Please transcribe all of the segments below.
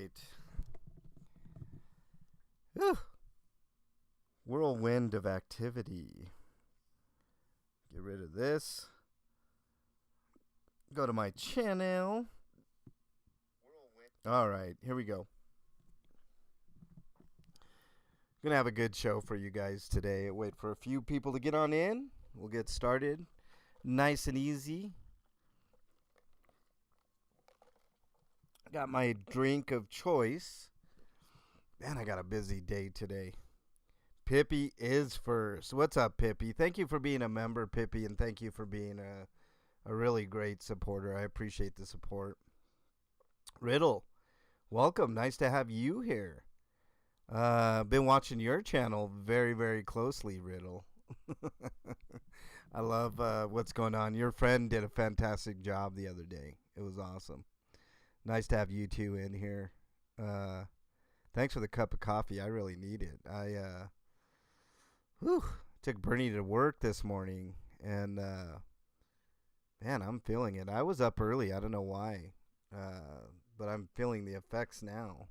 right. Whew. Whirlwind of activity. Get rid of this. Go to my channel. All right, here we go. Gonna have a good show for you guys today. Wait for a few people to get on in. We'll get started. Nice and easy. Got my drink of choice. Man, I got a busy day today. Pippi is first. What's up, Pippi? Thank you for being a member, Pippi, and thank you for being a really great supporter. I appreciate the support. Riddle, welcome. Nice to have you here. Been watching your channel very, very closely, Riddle. I love what's going on. Your friend did a fantastic job the other day. It was awesome. Nice to have you two in here. Thanks for the cup of coffee. I really need it. I took Bernie to work this morning, and man, I'm feeling it. I was up early. I don't know why, but I'm feeling the effects now.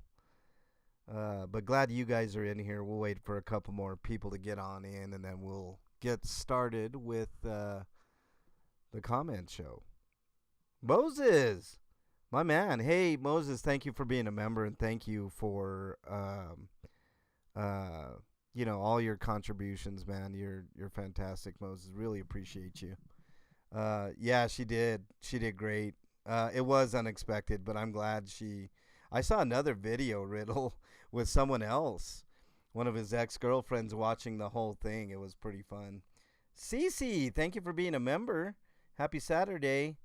But glad you guys are in here. We'll wait for a couple more people to get on in, and then we'll get started with the comment show. Moses, my man. Hey, Moses, thank you for being a member, and thank you for all your contributions, man. You're fantastic, Moses. Really appreciate you. Yeah, she did. She did great. It was unexpected, but I'm glad I saw another video, Riddle, with someone else. One of his ex-girlfriends watching the whole thing. It was pretty fun. Cece, thank you for being a member. Happy Saturday.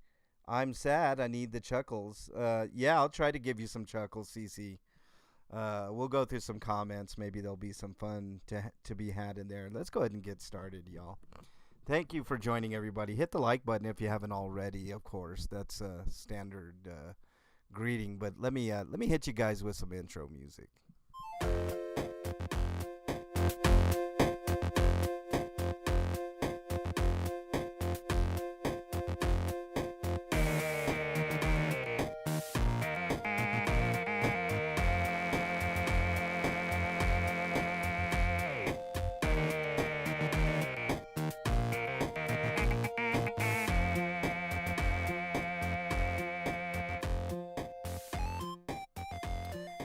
I'm sad. I need the chuckles. Yeah, I'll try to give you some chuckles, Cece. We'll go through some comments. Maybe there'll be some fun to be had in there. Let's go ahead and get started, y'all. Thank you for joining, everybody. Hit the like button if you haven't already, of course. That's a standard greeting. But let me hit you guys with some intro music.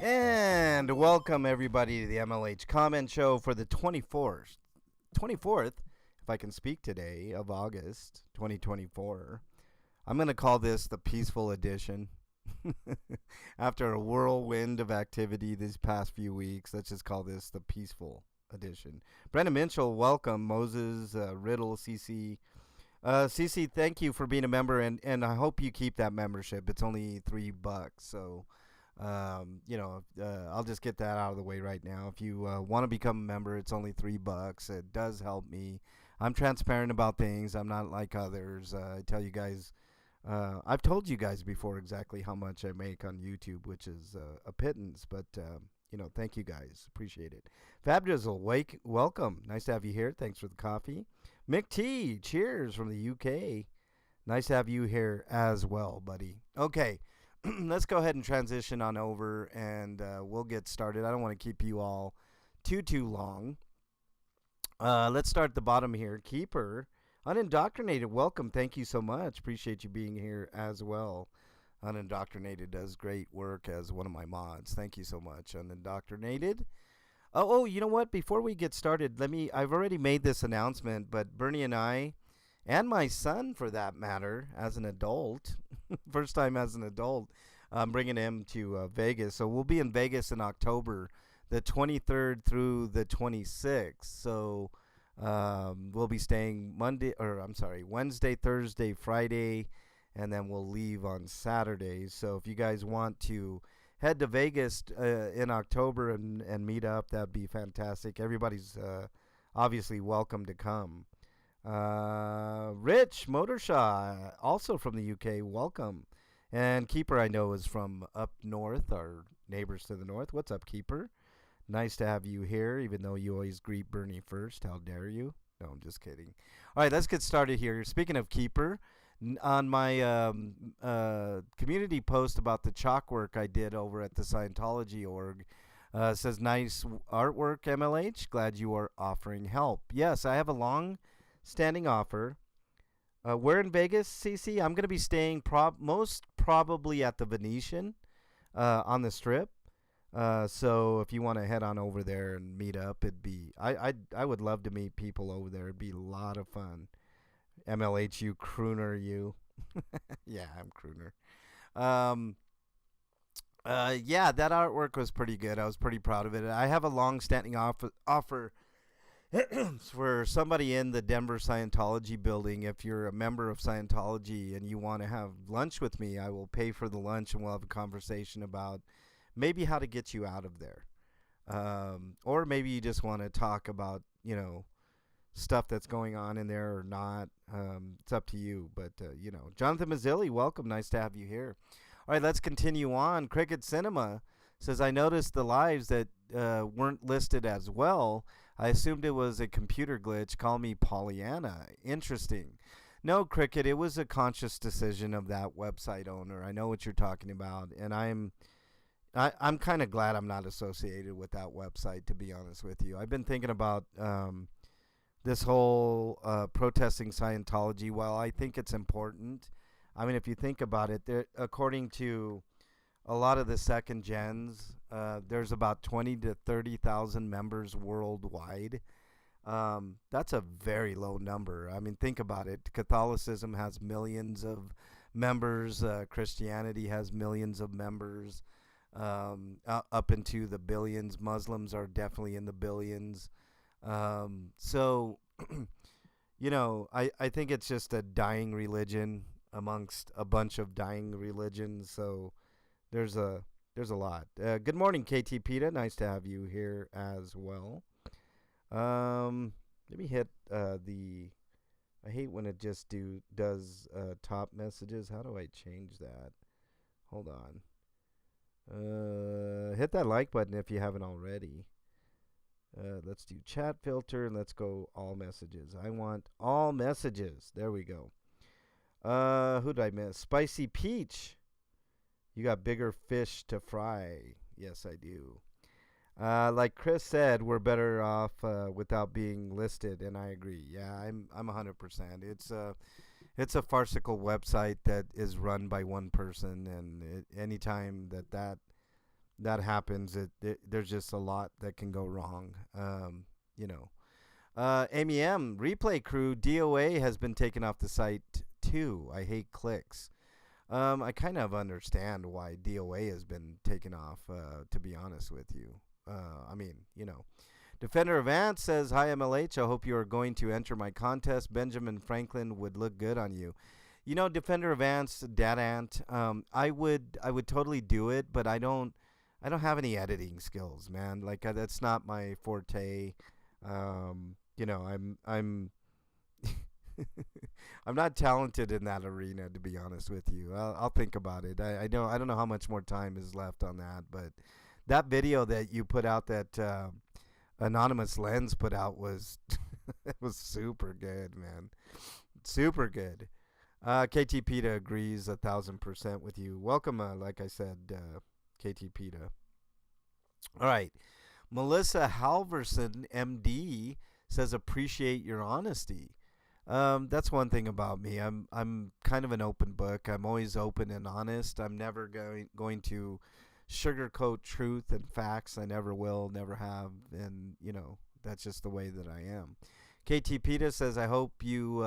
And welcome everybody to the MLH Comment Show for the 24th, if I can speak today, of August 2024. I'm going to call this the peaceful edition. After a whirlwind of activity these past few weeks, let's just call this the peaceful edition. Brenda Minchell, welcome. Moses, Riddle, CC. CC, thank you for being a member, and I hope you keep that membership. It's only $3, so... I'll just get that out of the way right now. If you want to become a member, it's only $3. It does help me. I'm transparent about things. I'm not like others. I tell you guys, I've told you guys before exactly how much I make on YouTube, which is a pittance, but thank you guys. Appreciate it. Fabdizzle, welcome. Nice to have you here. Thanks for the coffee. Mick T, cheers from the UK. Nice to have you here as well, buddy. Okay. Let's go ahead and transition on over, and we'll get started. I don't want to keep you all too long. Let's start at the bottom here. Keeper, Unindoctrinated, welcome. Thank you so much. Appreciate you being here as well. Unindoctrinated does great work as one of my mods. Thank you so much, Unindoctrinated. Oh, you know what? Before we get started, I've already made this announcement, but Bernie and I, and my son, for that matter, as an adult, first time as an adult, I'm bringing him to Vegas. So we'll be in Vegas in October, the 23rd through the 26th. So we'll be staying Wednesday, Thursday, Friday, and then we'll leave on Saturday. So if you guys want to head to Vegas in October and meet up, that'd be fantastic. Everybody's obviously welcome to come. Rich Motorshaw, also from the UK, welcome. And Keeper, I know, is from up north, our neighbors to the north. What's up, Keeper? Nice to have you here, even though you always greet Bernie first. How dare you? No, I'm just kidding. All right, let's get started here. Speaking of Keeper, On my community post about the chalk work I did over at the Scientology org, says nice artwork, MLH. Glad you are offering help. Yes, I have a long standing offer. We're in Vegas, CC. I'm going to be staying most probably at the Venetian on the Strip. So if you want to head on over there and meet up, it'd be I would love to meet people over there. It'd be a lot of fun. MLH, you crooner, you. Yeah, I'm crooner. Um, yeah, that artwork was pretty good. I was pretty proud of it. I have a long-standing offer for somebody in the Denver Scientology building. If you're a member of Scientology and you want to have lunch with me, I will pay for the lunch and we'll have a conversation about maybe how to get you out of there. Or maybe you just want to talk about, stuff that's going on in there or not. It's up to you. But, Jonathan Mazzilli, welcome. Nice to have you here. All right, let's continue on. Cricket Cinema says, I noticed the lives that weren't listed as well. I assumed it was a computer glitch. Call me Pollyanna. Interesting. No, Cricket, it was a conscious decision of that website owner. I know what you're talking about, and I'm kind of glad I'm not associated with that website, to be honest with you. I've been thinking about this whole protesting Scientology. While I think it's important, I mean, if you think about it, according to a lot of the second gens, there's about 20 to 30,000 members worldwide. That's a very low number. I mean, think about it. Catholicism has millions of members. Christianity has millions of members, up into the billions. Muslims are definitely in the billions. So, I think it's just a dying religion amongst a bunch of dying religions. So there's a lot. Good morning, KT Peta. Nice to have you here as well. Let me hit I hate when it just does top messages. How do I change that? Hold on. Hit that like button if you haven't already. Let's do chat filter and let's go all messages. I want all messages. There we go. Who did I miss? Spicy Peach. You got bigger fish to fry. Yes, I do. Like Chris said, we're better off without being listed, and I agree. Yeah, I'm 100%. It's a farcical website that is run by one person, and anytime that happens, there's just a lot that can go wrong. Amy M, replay crew, DOA has been taken off the site too. I hate clicks. I kind of understand why DOA has been taken off, to be honest with you. Defender of Ant says, hi, MLH. I hope you are going to enter my contest. Benjamin Franklin would look good on you. Defender of Ant's Dad Ant, I would totally do it, but I don't have any editing skills, man. Like, that's not my forte. I'm I'm not talented in that arena, to be honest with you. I'll think about it. I don't know how much more time is left on that, but that video that you put out, that Anonymous Lens put out, was it was super good, man. Super good. KT Peta agrees 1,000% with you. Welcome, like I said, KT Peta. All right. Melissa Halverson, MD, says, appreciate your honesty. That's one thing about me. I'm kind of an open book. I'm always open and honest. I'm never going to sugarcoat truth and facts. I never will, never have, and that's just the way that I am. KT Peta says, I hope you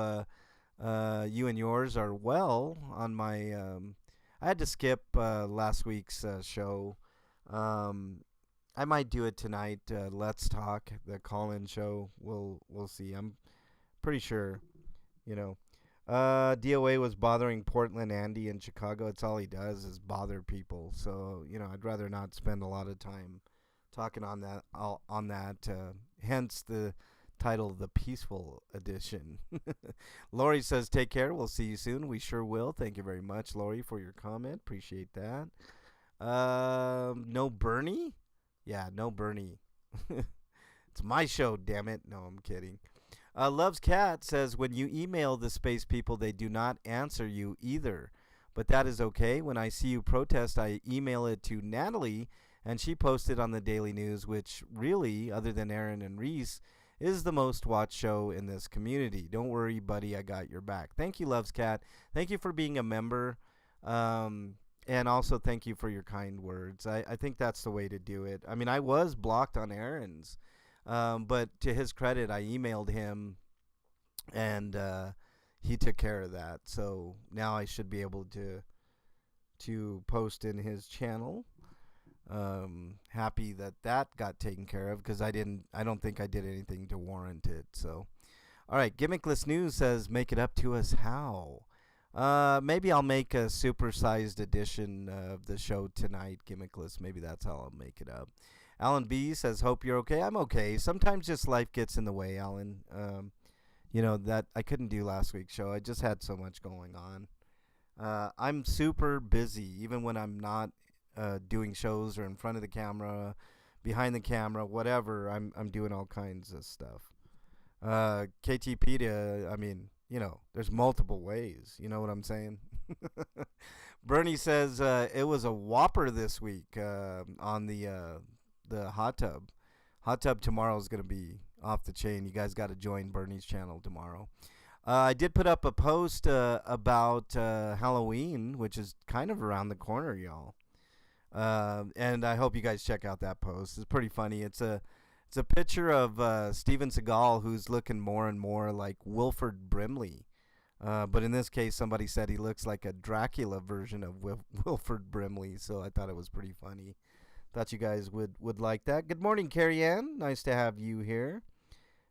and yours are well. On my I had to skip last week's show. I might do it tonight. Let's Talk, the call-in show. We'll see. I'm pretty sure. DOA was bothering Portland Andy in Chicago. It's all he does is bother people. So I'd rather not spend a lot of time talking on that. Hence the title, The Peaceful Edition. Lori says, take care. We'll see you soon. We sure will. Thank you very much, Lori, for your comment. Appreciate that. No Bernie? Yeah, no Bernie. It's my show, damn it. No, I'm kidding. Loves Cat says, when you email the space people, they do not answer you either. But that is okay. When I see you protest, I email it to Natalie, and she posted on the Daily News, which really, other than Aaron and Reese, is the most watched show in this community. Don't worry, buddy. I got your back. Thank you, Loves Cat. Thank you for being a member. And also thank you for your kind words. I think that's the way to do it. I mean, I was blocked on Aaron's. But to his credit, I emailed him, and he took care of that. So now I should be able to post in his channel. Happy that got taken care of, because I don't think I did anything to warrant it. So, all right, Gimmickless News says, make it up to us how. Maybe I'll make a supersized edition of the show tonight, Gimmickless. Maybe that's how I'll make it up. Alan B says, hope you're okay. I'm okay. Sometimes just life gets in the way, Alan. That I couldn't do last week's show. I just had so much going on. I'm super busy, even when I'm not doing shows or in front of the camera, behind the camera, whatever. I'm doing all kinds of stuff. KTpedia, I mean, there's multiple ways. You know what I'm saying? Bernie says it was a whopper this week on the hot tub. Hot tub tomorrow is going to be off the chain. You guys got to join Bernie's channel tomorrow. I did put up a post about Halloween, which is kind of around the corner, y'all. And I hope you guys check out that post. It's pretty funny. It's a picture of Steven Seagal, who's looking more and more like Wilford Brimley. But in this case, somebody said he looks like a Dracula version of Wilford Brimley, so I thought it was pretty funny. Thought you guys would like that. Good morning, Carrie Ann. Nice to have you here.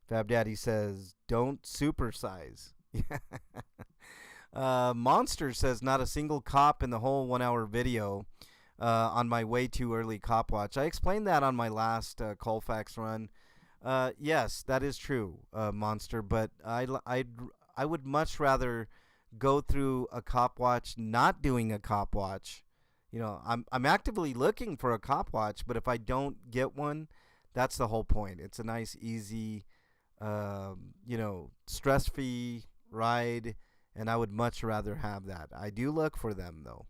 Fab Daddy says, don't supersize. Monster says, not a single cop in the whole 1 hour video on my way too early cop watch. I explained that on my last Colfax run. Yes, that is true, Monster, but I would much rather go through a cop watch not doing a cop watch. I'm actively looking for a cop watch, but if I don't get one, that's the whole point. It's a nice, easy, stress-free ride, and I would much rather have that. I do look for them, though.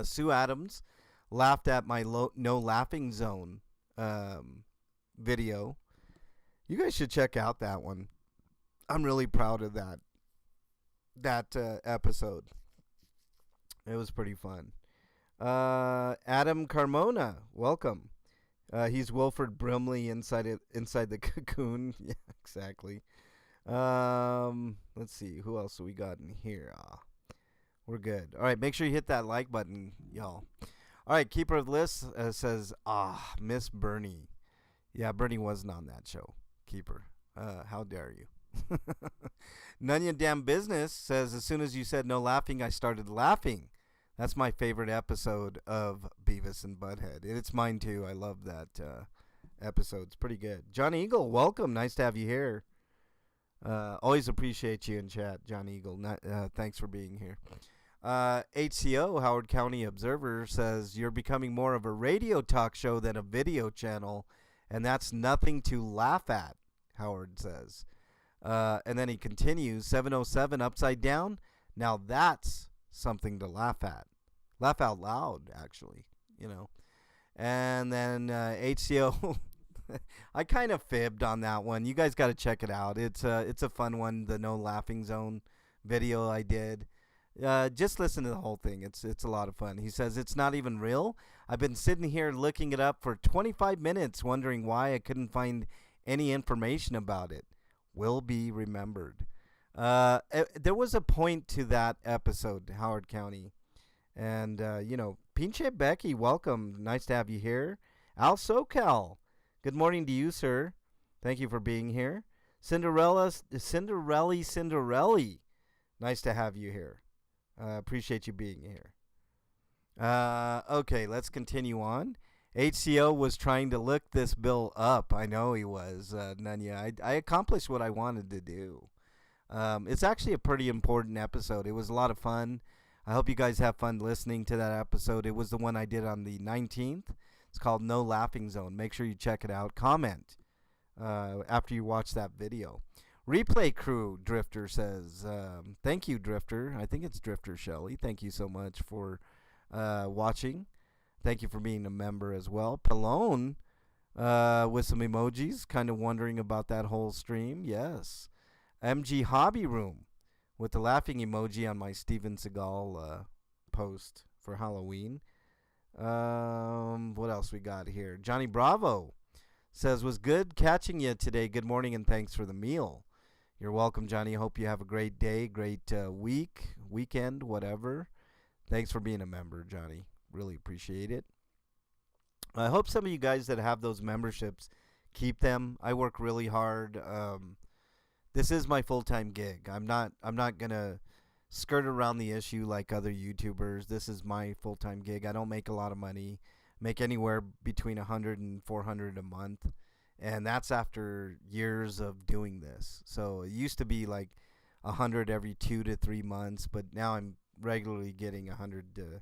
Sue Adams laughed at my no laughing zone video. You guys should check out that one. I'm really proud of that episode. It was pretty fun. Adam Carmona, welcome. He's Wilford Brimley inside the cocoon. Yeah, exactly. Let's see. Who else we got in here? We're good. All right, make sure you hit that like button, y'all. All right, Keeper of the List says, Miss Bernie. Yeah, Bernie wasn't on that show. Keeper. How dare you? None of damn business says, as soon as you said no laughing, I started laughing. That's my favorite episode of Beavis and Butthead. It's mine too. I love that episode. It's pretty good. John Eagle, welcome. Nice to have you here. Always appreciate you in chat, John Eagle. Thanks for being here. HCO, Howard County Observer, says, you're becoming more of a radio talk show than a video channel, and that's nothing to laugh at, Howard says. And then he continues, 707 upside down. Now that's something to laugh at. Laugh out loud, actually, And then HCO, I kind of fibbed on that one. You guys got to check it out. It's a fun one, the No Laughing Zone video I did. Just listen to the whole thing. It's a lot of fun. He says, it's not even real. I've been sitting here looking it up for 25 minutes wondering why I couldn't find any information about it. Will be remembered. There was a point to that episode, Howard County. And, Pinche Becky, welcome. Nice to have you here. Al SoCal, good morning to you, sir. Thank you for being here. Cinderella. Nice to have you here. Appreciate you being here. Okay, let's continue on. HCO was trying to look this bill up. I know he was, Nunya. I accomplished what I wanted to do. It's actually a pretty important episode. It was a lot of fun. I hope you guys have fun listening to that episode. It was the one I did on the 19th. It's called No Laughing Zone. Make sure you check it out. Comment. after you watch that video. Replay Crew Drifter says, thank you, Drifter. I think it's Drifter Shelley. Thank you so much for watching. Thank you for being a member as well. Pallone with some emojis, kind of wondering about that whole stream. Yes. MG Hobby Room with the laughing emoji on my Steven Seagal post for Halloween. What else we got here? Johnny Bravo says, was good catching you today. Good morning and thanks for the meal. You're welcome, Johnny. Hope you have a great day, great weekend, whatever. Thanks for being a member, Johnny. Really appreciate it. I hope some of you guys that have those memberships keep them. I work really hard. This is my full-time gig. I'm not gonna skirt around the issue like other YouTubers. This is my full-time gig. I don't make a lot of money. Make anywhere between $100 and $400 a month, and that's after years of doing this. So it used to be like $100 every 2 to 3 months, but now I'm regularly getting $100 to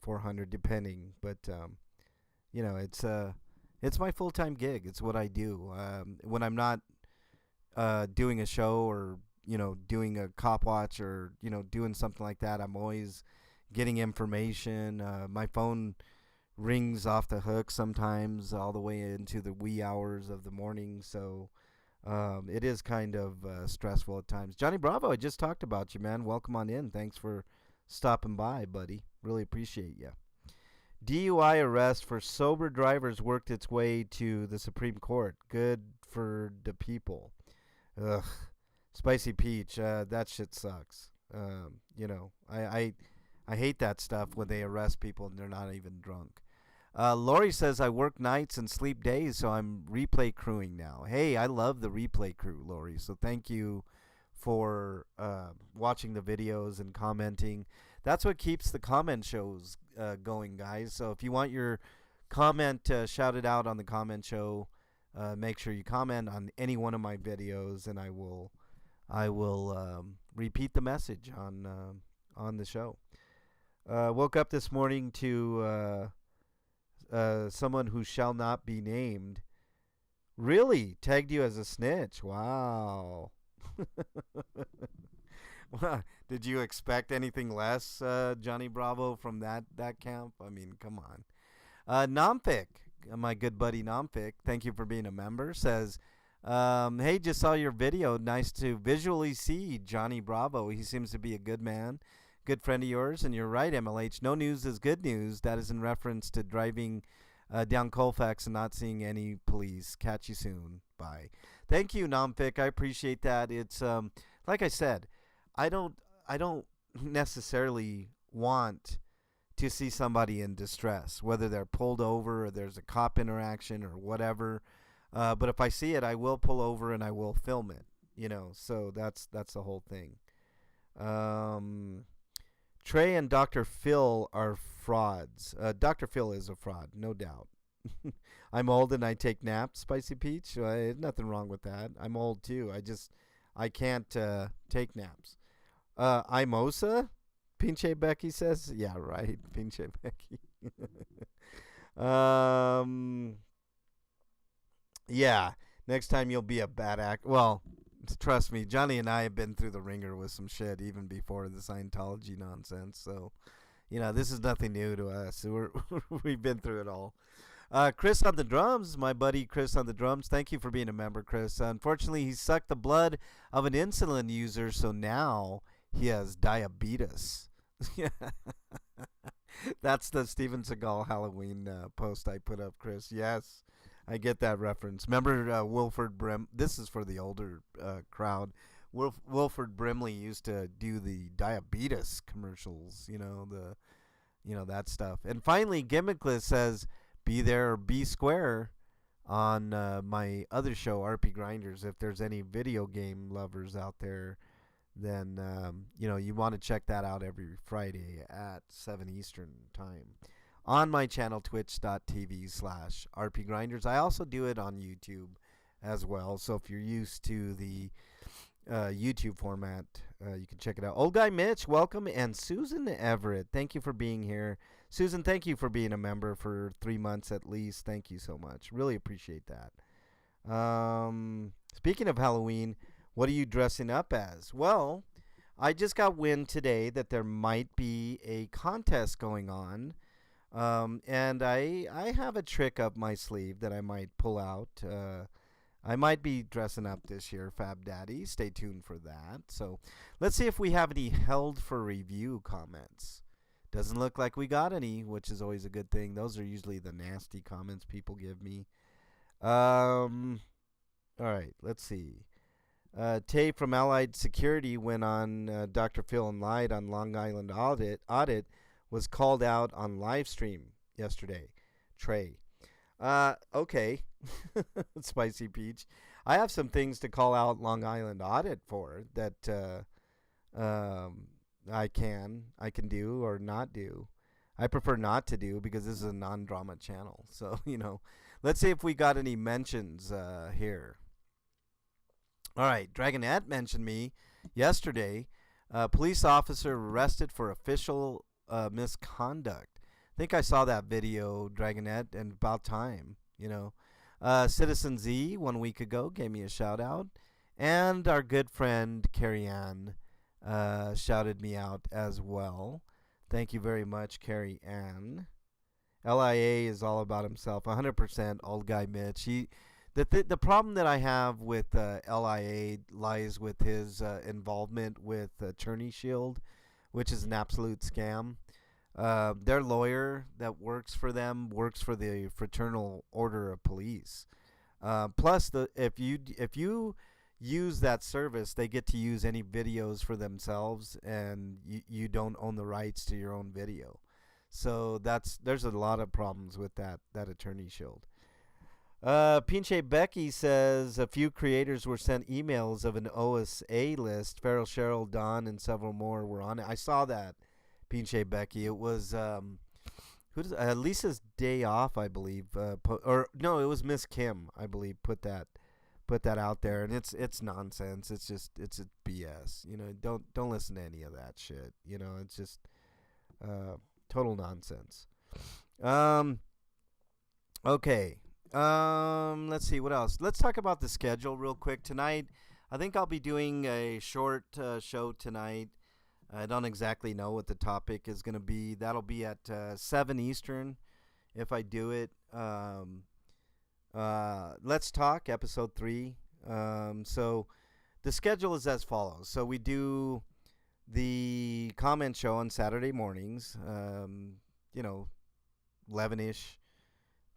$400 depending. But it's my full-time gig. It's what I do. When I'm not doing a show or doing a cop watch or doing something like that, I'm always getting information. My phone rings off the hook sometimes all the way into the wee hours of the morning, so it is kind of stressful at times. Johnny Bravo, I just talked about you, man. Welcome on in. Thanks for stopping by, buddy. Really appreciate you. DUI arrest for sober drivers worked its way to the Supreme Court. Good for the people. Ugh. Spicy Peach, that shit sucks. I hate that stuff when they arrest people and they're not even drunk. Lori says, I work nights and sleep days, so I'm replay crewing now. Hey, I love the replay crew, Lori, so thank you for watching the videos and commenting. That's what keeps the comment shows going, guys. So if you want your comment shouted out on the comment show, make sure you comment on any one of my videos, and I will repeat the message on the show. Woke up this morning to someone who shall not be named. Really tagged you as a snitch. Wow. Well, did you expect anything less, Johnny Bravo, from that camp? I mean, come on. Nomfic, my good buddy Nomfic, thank you for being a member, says, hey, just saw your video. Nice to visually see Johnny Bravo. He seems to be a good man, good friend of yours. And you're right, MLH. No news is good news. That is in reference to driving down Colfax and not seeing any police. Catch you soon. Bye. Thank you, Nomfic. I appreciate that. It's like I said, I don't necessarily want to see somebody in distress, whether they're pulled over or there's a cop interaction or whatever. But if I see it, I will pull over and I will film it. So that's the whole thing. Trey and Dr. Phil are frauds. Dr. Phil is a fraud, no doubt. I'm old and I take naps, Spicy Peach. There's nothing wrong with that. I'm old too. I can't take naps. Imosa? Pinche Becky says? Yeah, right. Pinche Becky. Yeah. Next time you'll be a bad act. Well, trust me, Johnny and I have been through the ringer with some shit even before the Scientology nonsense. So, this is nothing new to us. We've been through it all. Chris on the drums, my buddy Chris on the drums. Thank you for being a member, Chris. Unfortunately, he sucked the blood of an insulin user, so now he has diabetes. That's the Steven Seagal Halloween post I put up, Chris. Yes, I get that reference. Remember Wilford Brim? This is for the older crowd. Wilford Brimley used to do the diabetes commercials, that stuff. And finally, Gimmickless says, be there or be square on my other show, RP Grinders. If there's any video game lovers out there, then, you want to check that out every Friday at 7 Eastern time on my channel, twitch.tv/RP Grinders. I also do it on YouTube as well. So if you're used to the YouTube format, you can check it out. Old Guy Mitch, welcome. And Susan Everett, thank you for being here. Susan, thank you for being a member for 3 months at least. Thank you so much. Really appreciate that. Speaking of Halloween, what are you dressing up as? Well, I just got wind today that there might be a contest going on. And I have a trick up my sleeve that I might pull out. I might be dressing up this year, Fab Daddy. Stay tuned for that. So let's see if we have any held for review comments. Doesn't look like we got any, which is always a good thing. Those are usually the nasty comments people give me. All right, let's see. Tay from Allied Security went on Dr. Phil and Lied on Long Island Audit was called out on live stream yesterday. Trey. Okay. Spicy Peach. I have some things to call out Long Island Audit for that I can do or not do. I prefer not to do because this is a non-drama channel. So, let's see if we got any mentions here. All right, Dragonette mentioned me yesterday. Police officer arrested for official misconduct. I think I saw that video, Dragonette, and about time, Citizen Z 1 week ago gave me a shout out. And our good friend Carrie Ann shouted me out as well. Thank you very much, Carrie Ann. LIA is all about himself, 100% old guy Mitch. The problem that I have with LIA lies with his involvement with Attorney Shield, which is an absolute scam. Their lawyer that works for them works for the Fraternal Order of Police. Plus, if you use that service, they get to use any videos for themselves, and you don't own the rights to your own video. So there's a lot of problems with that Attorney Shield. Pinche Becky says a few creators were sent emails of an OSA list. Farrell, Cheryl, Don, and several more were on it. I saw that, Pinche Becky. It was Lisa's Day Off, I believe. Or no, it was Miss Kim, I believe, put that out there, and it's nonsense. It's a BS. Don't listen to any of that shit. It's just total nonsense. Okay. Let's see what else. Let's talk about the schedule real quick tonight. I think I'll be doing a short show tonight. I don't exactly know what the topic is going to be. That'll be at 7 Eastern if I do it. Let's Talk, episode 3. So the schedule is as follows. So we do the comment show on Saturday mornings, 11-ish.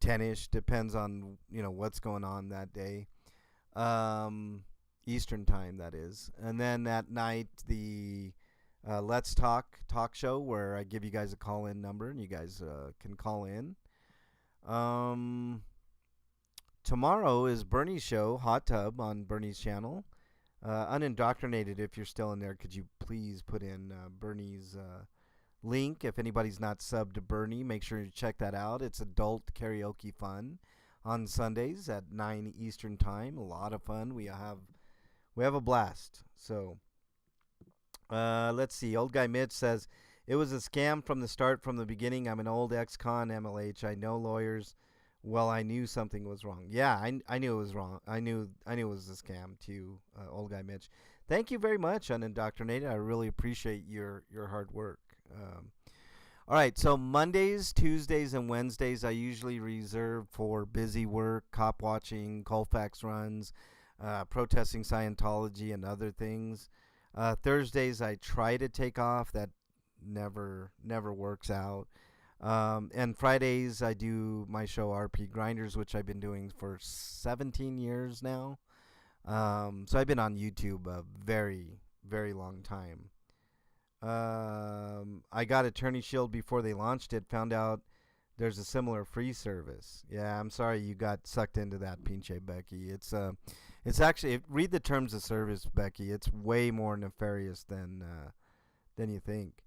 10-ish, depends on what's going on that day, Eastern time, that is. And then at night, the Let's Talk show, where I give you guys a call-in number and you guys can call in. Tomorrow is Bernie's show, Hot Tub, on Bernie's channel. Unindoctrinated, if you're still in there, could you please put in Bernie's link? If anybody's not subbed to Bernie, make sure you check that out. It's adult karaoke fun on Sundays at 9 Eastern time. A lot of fun. We have a blast. So let's see. Old guy Mitch says it was a scam from the start, from the beginning. I'm an old ex-con MLH. I know lawyers. Well, I knew something was wrong. Yeah, I knew it was wrong. I knew it was a scam too, old guy Mitch. Thank you very much, Unindoctrinated. I really appreciate your hard work. All right, so Mondays, Tuesdays, and Wednesdays I usually reserve for busy work, cop watching, Colfax runs, protesting Scientology, and other things. Thursdays I try to take off. That never works out. And Fridays I do my show RP Grinders, which I've been doing for 17 years now. So I've been on YouTube a very, very long time. I got Attorney Shield before they launched it. Found out there's a similar free service. Yeah, I'm sorry you got sucked into that, Pinche Becky. It's actually, read the terms of service, Becky. It's way more nefarious than you think.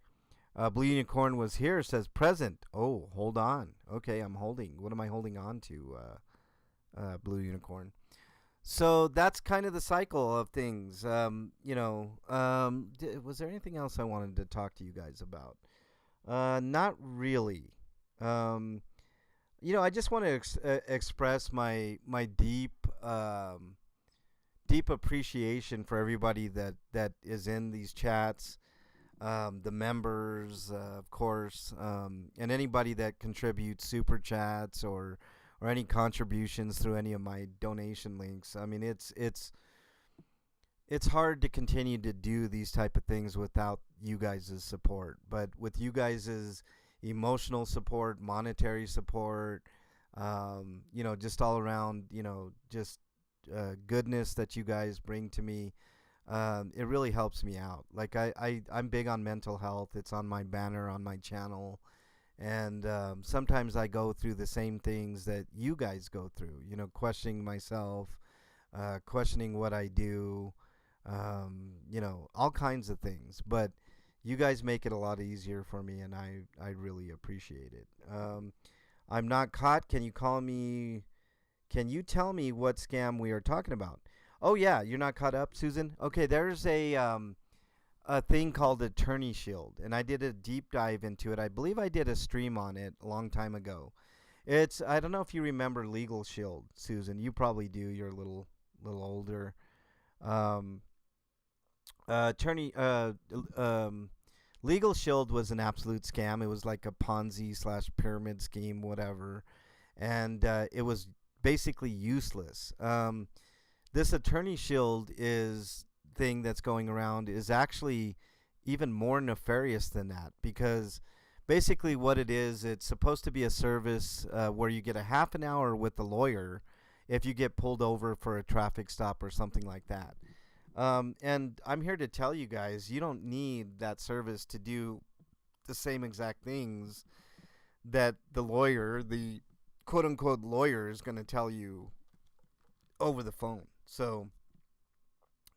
Blue Unicorn was here, says present. Oh, hold on. Okay, I'm holding. What am I holding on to, Blue Unicorn? So that's kind of the cycle of things. Was there anything else I wanted to talk to you guys about? Not really. I just want to express my deep deep appreciation for everybody that is in these chats, the members, of course, and anybody that contributes super chats or any contributions through any of my donation links. I mean, it's hard to continue to do these type of things without you guys' support. But with you guys' emotional support, monetary support, just all around, just goodness that you guys bring to me, it really helps me out. Like I'm big on mental health. It's on my banner on my channel. And sometimes I go through the same things that you guys go through, questioning myself, questioning what I do, all kinds of things. But you guys make it a lot easier for me, and I really appreciate it. I'm not caught. Can you call me? Can you tell me what scam we are talking about? Oh, yeah, you're not caught up, Susan? Okay, there's a thing called Attorney Shield, and I did a deep dive into it. I believe I did a stream on it a long time ago. I don't know if you remember Legal Shield, Susan. You probably do. You're a little older. Um, attorney Legal Shield was an absolute scam. It was like a Ponzi slash pyramid scheme, whatever, and it was basically useless. This Attorney Shield thing that's going around is actually even more nefarious than that, because basically what it is, it's supposed to be a service where you get a half an hour with the lawyer if you get pulled over for a traffic stop or something like that. And I'm here to tell you guys, you don't need that service to do the same exact things that the quote-unquote lawyer is going to tell you over the phone. So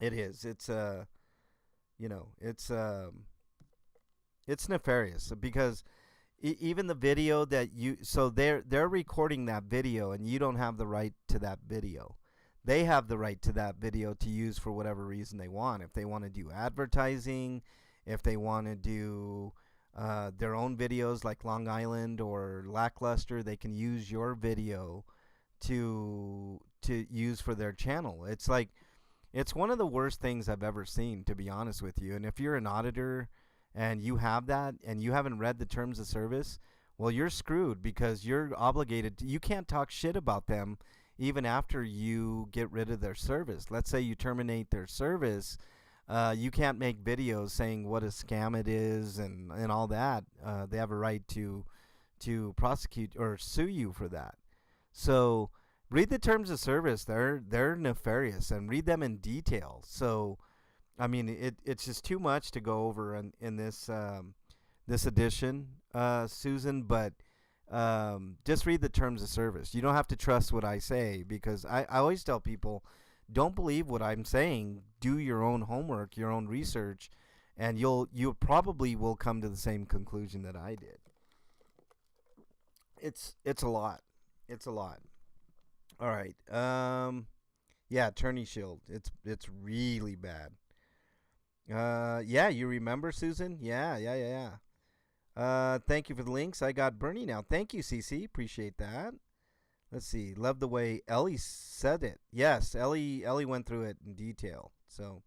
it is. It's nefarious, because even the video that they're recording that video, and you don't have the right to that video. They have the right to that video to use for whatever reason they want. If they want to do advertising, if they want to do their own videos like Long Island or Lackluster, they can use your video to use for their channel. It's one of the worst things I've ever seen, to be honest with you. And if you're an auditor and you have that and you haven't read the terms of service, well, you're screwed, because you're obligated you can't talk shit about them even after you get rid of their service. Let's say you terminate their service, you can't make videos saying what a scam it is and all that. They have a right to prosecute or sue you for that. So read the terms of service. They're nefarious, and read them in detail. So, I mean, it's just too much to go over in this edition, Susan. But just read the terms of service. You don't have to trust what I say, because I always tell people, don't believe what I'm saying. Do your own homework, your own research, and you probably will come to the same conclusion that I did. It's a lot. It's a lot. All right. Yeah, Attorney Shield. It's really bad. Yeah, you remember, Susan? Yeah. Thank you for the links. I got Bernie now. Thank you, CC. Appreciate that. Let's see. Love the way Ellie said it. Yes, Ellie went through it in detail. So,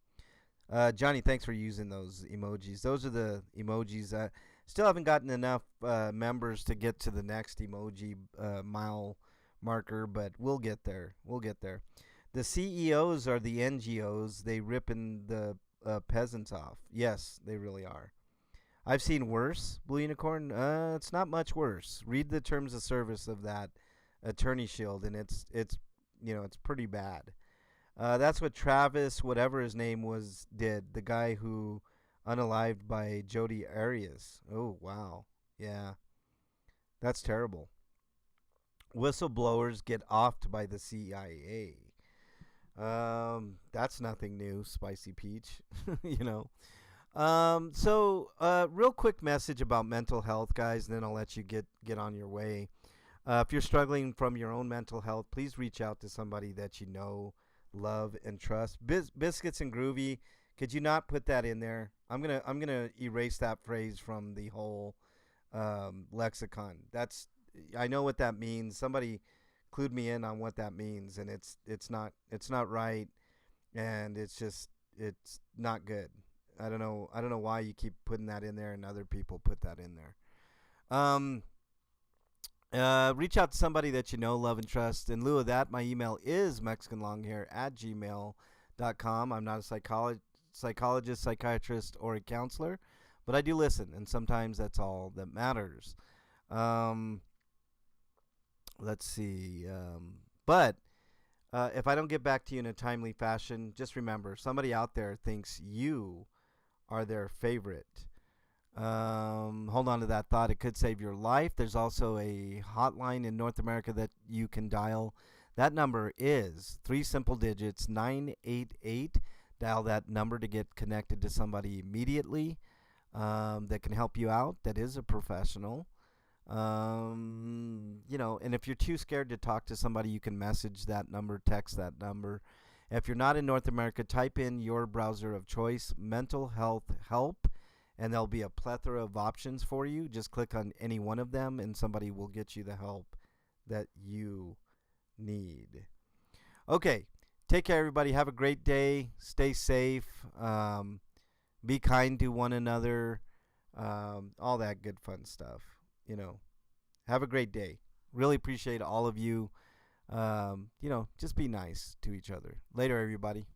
Johnny, thanks for using those emojis. Those are the emojis. Still haven't gotten enough members to get to the next emoji mile marker, but we'll get there. The CEOs are the NGOs. They ripping the peasants off. Yes, they really are. I've seen worse, Blue Unicorn. It's not much worse. Read the terms of service of that Attorney Shield, and it's pretty bad. That's what Travis, whatever his name was, did. The guy who unalived by Jodi Arias. Oh, wow. Yeah. That's terrible. Whistleblowers get offed by the CIA. That's nothing new, Spicy Peach. Real quick message about mental health, guys, and then I'll let you get on your way. If you're struggling from your own mental health, please reach out to somebody that you know, love, and trust. Biscuits and Groovy, could you not put that in there? I'm gonna erase that phrase from the whole lexicon. I know what that means. Somebody clued me in on what that means, and it's not right, and it's not good. I don't know why you keep putting that in there and other people put that in there. Um, Reach out to somebody that you know, love, and trust. In lieu of that, my email is mexicanlonghair@gmail.com. I'm not a psychologist, psychiatrist, or a counselor, but I do listen, and sometimes that's all that matters. Um, let's see. But if I don't get back to you in a timely fashion, just remember somebody out there thinks you are their favorite. Hold on to that thought. It could save your life. There's also a hotline in North America that you can dial. That number is three simple digits, 988. Dial that number to get connected to somebody immediately that can help you out, that is a professional. And if you're too scared to talk to somebody, you can message that number, text that number. If you're not in North America, type in your browser of choice, mental health help, and there'll be a plethora of options for you. Just click on any one of them, and somebody will get you the help that you need. Okay, take care, everybody. Have a great day. Stay safe. Be kind to one another. All that good fun stuff. Have a great day. Really appreciate all of you. Just be nice to each other. Later, everybody.